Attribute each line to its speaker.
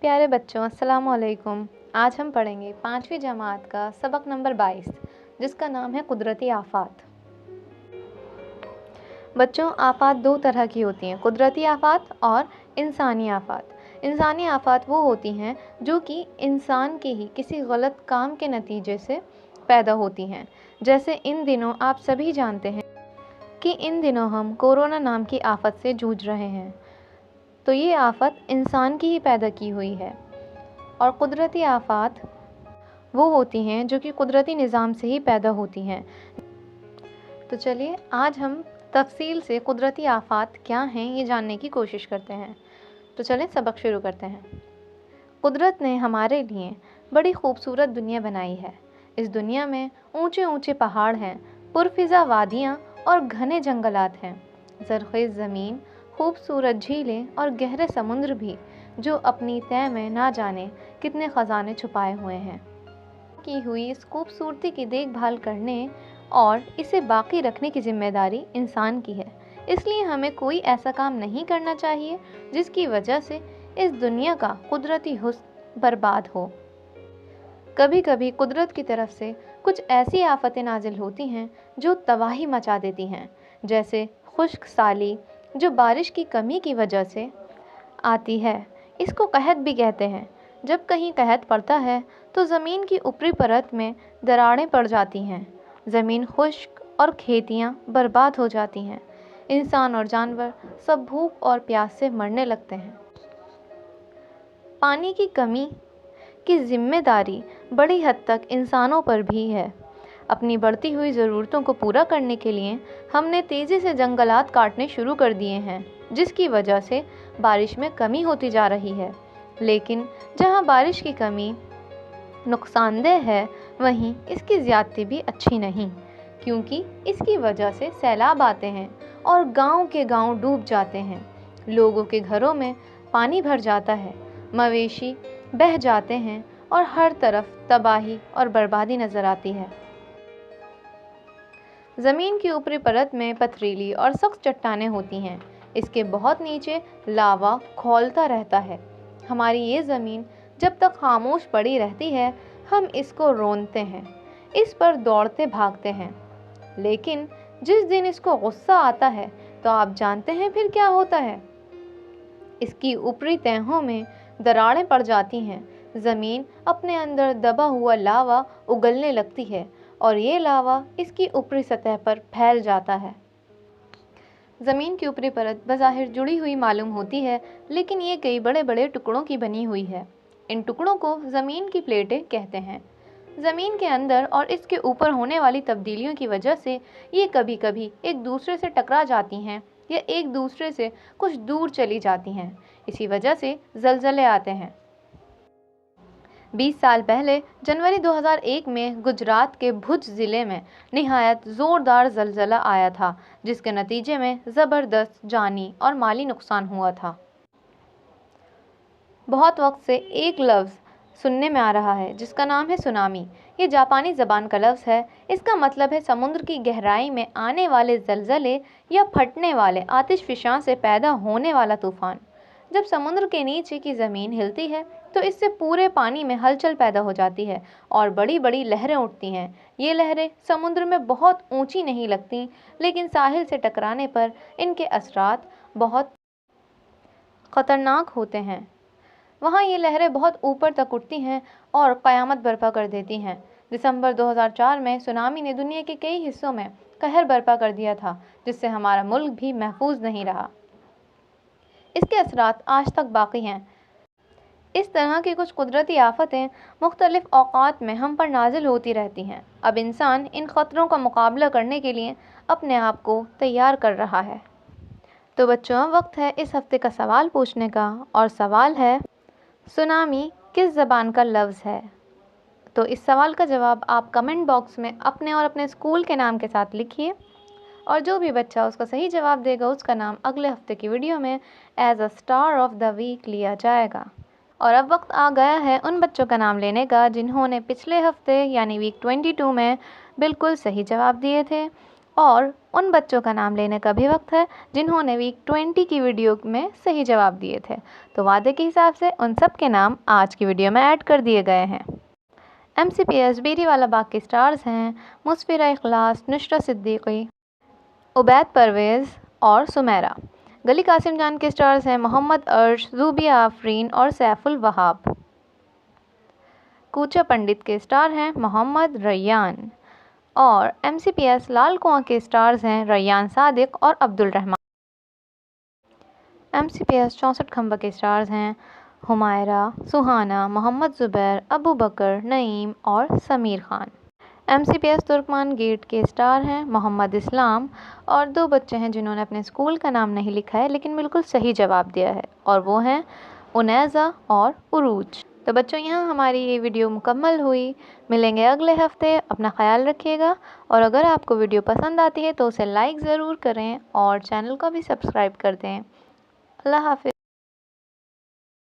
Speaker 1: प्यारे बच्चों, अस्सलाम वालेकुम। आज हम पढ़ेंगे 5वीं जमात का सबक नंबर 22, जिसका नाम है कुदरती आफात। बच्चों, आफात दो तरह की होती हैं, कुदरती आफात और इंसानी आफात। इंसानी आफात वो होती हैं जो कि इंसान के ही किसी गलत काम के नतीजे से पैदा होती हैं। जैसे इन दिनों आप सभी जानते हैं कि इन दिनों हम कोरोना नाम की आफत से जूझ रहे हैं। तो ये आफत इंसान की ही पैदा की हुई है। और कुदरती आफात वो होती हैं जो कि कुदरती निज़ाम से ही पैदा होती हैं। तो चलिए आज हम तफसील से कुदरती आफात क्या हैं ये जानने की कोशिश करते हैं। तो चलें सबक शुरू करते हैं। कुदरत ने हमारे लिए बड़ी खूबसूरत दुनिया बनाई है। इस दुनिया में ऊंचे ऊंचे पहाड़ हैं, पुरफिज़ा वादियाँ और घने जंगलात हैं, ज़रख़ेज़ ज़मीन, खूबसूरत झीलें और गहरे समुद्र भी जो अपनी तह में ना जाने कितने ख़जाने छुपाए हुए हैं। की हुई इस खूबसूरती की देखभाल करने और इसे बाकी रखने की जिम्मेदारी इंसान की है। इसलिए हमें कोई ऐसा काम नहीं करना चाहिए जिसकी वजह से इस दुनिया का कुदरती हुस्न बर्बाद हो। कभी कभी कुदरत की तरफ से कुछ ऐसी आफतें नाजिल होती हैं जो तबाही मचा देती हैं, जैसे खुश्क साली जो बारिश की कमी की वजह से आती है। इसको कहत भी कहते हैं। जब कहीं कहत पड़ता है तो ज़मीन की ऊपरी परत में दरारें पड़ जाती हैं, ज़मीन खुश्क और खेतियाँ बर्बाद हो जाती हैं। इंसान और जानवर सब भूख और प्यास से मरने लगते हैं। पानी की कमी की जिम्मेदारी बड़ी हद तक इंसानों पर भी है। अपनी बढ़ती हुई ज़रूरतों को पूरा करने के लिए हमने तेज़ी से जंगलात काटने शुरू कर दिए हैं, जिसकी वजह से बारिश में कमी होती जा रही है। लेकिन जहां बारिश की कमी नुकसानदेह है, वहीं इसकी ज़्यादती भी अच्छी नहीं, क्योंकि इसकी वजह से सैलाब आते हैं और गांव के गांव डूब जाते हैं। लोगों के घरों में पानी भर जाता है, मवेशी बह जाते हैं और हर तरफ तबाही और बर्बादी नज़र आती है। ज़मीन की ऊपरी परत में पथरीली और सख्त चट्टानें होती हैं। इसके बहुत नीचे लावा खौलता रहता है। हमारी ये ज़मीन जब तक खामोश पड़ी रहती है, हम इसको रोनते हैं, इस पर दौड़ते भागते हैं। लेकिन जिस दिन इसको गुस्सा आता है तो आप जानते हैं फिर क्या होता है। इसकी ऊपरी तहों में दरारें पड़ जाती हैं, ज़मीन अपने अंदर दबा हुआ लावा उगलने लगती है और ये लावा इसकी ऊपरी सतह पर फैल जाता है। ज़मीन की ऊपरी परत बज़ाहिर जुड़ी हुई मालूम होती है, लेकिन ये कई बड़े बड़े टुकड़ों की बनी हुई है। इन टुकड़ों को ज़मीन की प्लेटें कहते हैं। ज़मीन के अंदर और इसके ऊपर होने वाली तब्दीलियों की वजह से ये कभी कभी एक दूसरे से टकरा जाती हैं या एक दूसरे से कुछ दूर चली जाती हैं। इसी वजह से ज़लज़ले आते हैं। 20 साल पहले जनवरी 2001 में गुजरात के भुज ज़िले में निहायत ज़ोरदार ज़लज़ला आया था, जिसके नतीजे में ज़बरदस्त जानी और माली नुकसान हुआ था। बहुत वक्त से एक लफ्ज़ सुनने में आ रहा है जिसका नाम है सुनामी। ये जापानी ज़बान का लफ्ज़ है। इसका मतलब है समुद्र की गहराई में आने वाले ज़लज़ले या फटने वाले आतिशफ़िशां से पैदा होने वाला तूफ़ान। जब समुद्र के नीचे की ज़मीन हिलती है तो इससे पूरे पानी में हलचल पैदा हो जाती है और बड़ी बड़ी लहरें उठती हैं। ये लहरें समुद्र में बहुत ऊंची नहीं लगती, लेकिन साहिल से टकराने पर इनके असरात बहुत ख़तरनाक होते हैं। वहाँ ये लहरें बहुत ऊपर तक उठती हैं और क़यामत बर्पा कर देती हैं। दिसंबर 2004 में सुनामी ने दुनिया के कई हिस्सों में कहर बर्पा कर दिया था, जिससे हमारा मुल्क भी महफूज नहीं रहा। इसके असरात आज तक बाकी हैं। इस तरह की कुछ कुदरती आफतें मुख्तलिफ औक़ात में हम पर नाजिल होती रहती हैं। अब इंसान इन ख़तरों का मुकाबला करने के लिए अपने आप को तैयार कर रहा है। तो बच्चों, वक्त है इस हफ्ते का सवाल पूछने का, और सवाल है, सुनामी किस ज़बान का लफ्ज़ है? तो इस सवाल का जवाब आप कमेंट बॉक्स में अपने और अपने स्कूल के नाम के साथ लिखिए, और जो भी बच्चा उसका सही जवाब देगा उसका नाम अगले हफ्ते की वीडियो में as a star of the week लिया जाएगा। और अब वक्त आ गया है उन बच्चों का नाम लेने का जिन्होंने पिछले हफ्ते यानी वीक 22 में बिल्कुल सही जवाब दिए थे। اور ان بچوں کا نام لینے کا بھی وقت ہے جنہوں نے ویک 20 کی ویڈیو میں صحیح جواب دیے تھے۔ تو وعدے کے حساب سے ان سب کے نام آج کی ویڈیو میں ایڈ کر دیے گئے ہیں۔ MCPS بیری والا باغ کے سٹارز ہیں مسفرہ اخلاص، نشرہ صدیقی، عبید پرویز اور سمیرہ۔ گلی قاسم جان کے سٹارز ہیں محمد عرش، زوبیہ آفرین اور سیف الوہاب۔ کوچہ پنڈت کے سٹار ہیں محمد ریان۔ اور MCPS لال کنواں کے سٹارز ہیں ریان صادق اور عبد الرحمان۔ MCPS 64 کھمبا کے سٹارز ہیں حمائرہ، سہانہ، محمد زبیر، ابو بکر، نعیم اور سمیر خان۔ MCPS ترکمان گیٹ کے سٹار ہیں محمد اسلام اور 2 بچے ہیں جنہوں نے اپنے اسکول کا نام نہیں لکھا ہے لیکن بالکل صحیح جواب دیا ہے، اور وہ ہیں انیزہ اور عروج۔ تو بچوں، یہاں ہماری یہ ویڈیو مکمل ہوئی۔ ملیں گے اگلے ہفتے، اپنا خیال رکھیے گا، اور اگر آپ کو ویڈیو پسند آتی ہے تو اسے لائک ضرور کریں اور چینل کو بھی سبسکرائب کر دیں۔ اللہ حافظ۔